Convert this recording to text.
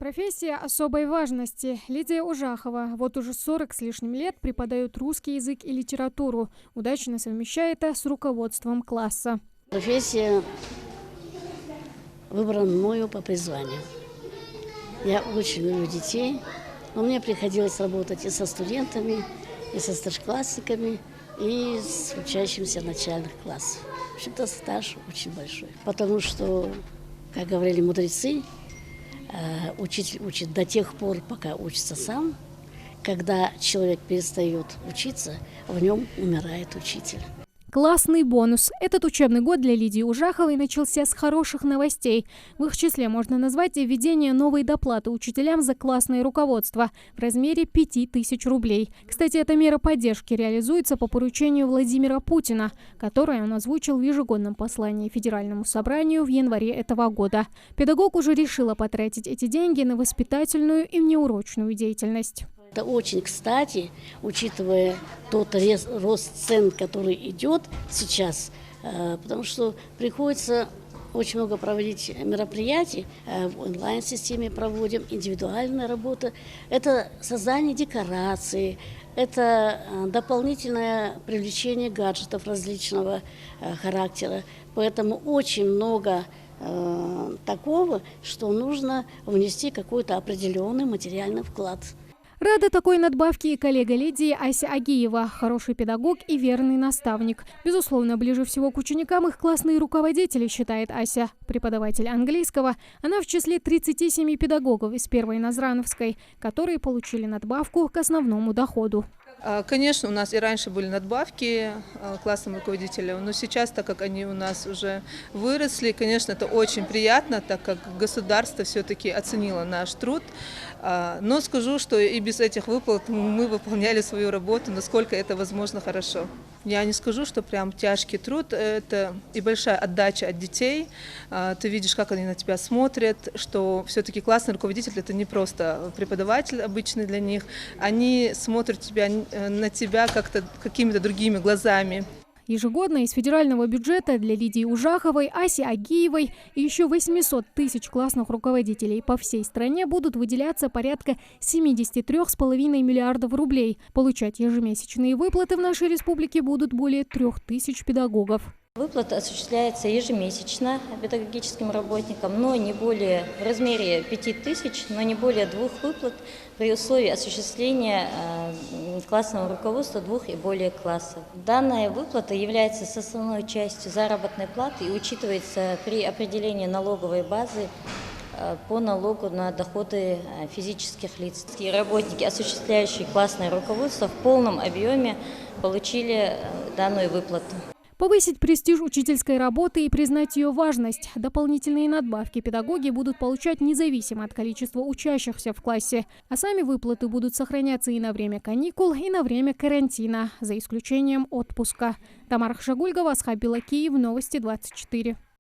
Профессия особой важности. Лидия Ужахова вот уже 40 с лишним лет преподает русский язык и литературу. Удачно совмещает это с руководством класса. Профессия выбрана мною по призванию. Я очень люблю детей, но мне приходилось работать и со студентами, и со старшеклассниками, и с учащимися начальных классов. В общем-то, стаж очень большой. Потому что, как говорили мудрецы, учитель учит до тех пор, пока учится сам. Когда человек перестает учиться, в нем умирает учитель. Классный бонус. Этот учебный год для Лидии Ужаховой начался с хороших новостей. В их числе можно назвать и введение новой доплаты учителям за классное руководство в размере 5000 рублей. Кстати, эта мера поддержки реализуется по поручению Владимира Путина, которое он озвучил в ежегодном послании Федеральному собранию в январе этого года. Педагог уже решила потратить эти деньги на воспитательную и внеурочную деятельность. Это очень кстати, учитывая тот рост цен, который идет сейчас, потому что приходится очень много проводить мероприятий, в онлайн-системе проводим, индивидуальная работа. Это создание декораций, это дополнительное привлечение гаджетов различного характера. Поэтому очень много такого, что нужно внести какой-то определенный материальный вклад. Рада такой надбавке и коллега Лидии Ася Агиева, хороший педагог и верный наставник. Безусловно, ближе всего к ученикам их классные руководители, считает Ася. Преподаватель английского, она в числе 37 педагогов из Первой Назрановской, которые получили надбавку к основному доходу. Конечно, у нас и раньше были надбавки классным руководителям, но сейчас, так как они у нас уже выросли, конечно, это очень приятно, так как государство все-таки оценило наш труд. Но скажу, что и без этих выплат мы выполняли свою работу, насколько это возможно хорошо. Я не скажу, что прям тяжкий труд, это и большая отдача от детей. Ты видишь, как они на тебя смотрят, что все-таки классный руководитель – это не просто преподаватель обычный для них, они смотрят на тебя как-то какими-то другими глазами. Ежегодно из федерального бюджета для Лидии Ужаховой, Аси Агиевой и еще 800 тысяч классных руководителей по всей стране будут выделяться порядка 73,5 миллиардов рублей. Получать ежемесячные выплаты в нашей республике будут более 3000 педагогов. Выплата осуществляется ежемесячно педагогическим работникам, но не более в размере 5000, но не более 2 выплат при условии осуществления классного руководства 2 и более классов. Данная выплата является составной частью заработной платы и учитывается при определении налоговой базы по налогу на доходы физических лиц. И работники, осуществляющие классное руководство, в полном объеме получили данную выплату. Повысить престиж учительской работы и признать ее важность. Дополнительные надбавки педагоги будут получать независимо от количества учащихся в классе. А сами выплаты будут сохраняться и на время каникул, и на время карантина, за исключением отпуска. Тамара Хшагульгова, Асхаб Белакиев, Новости 24.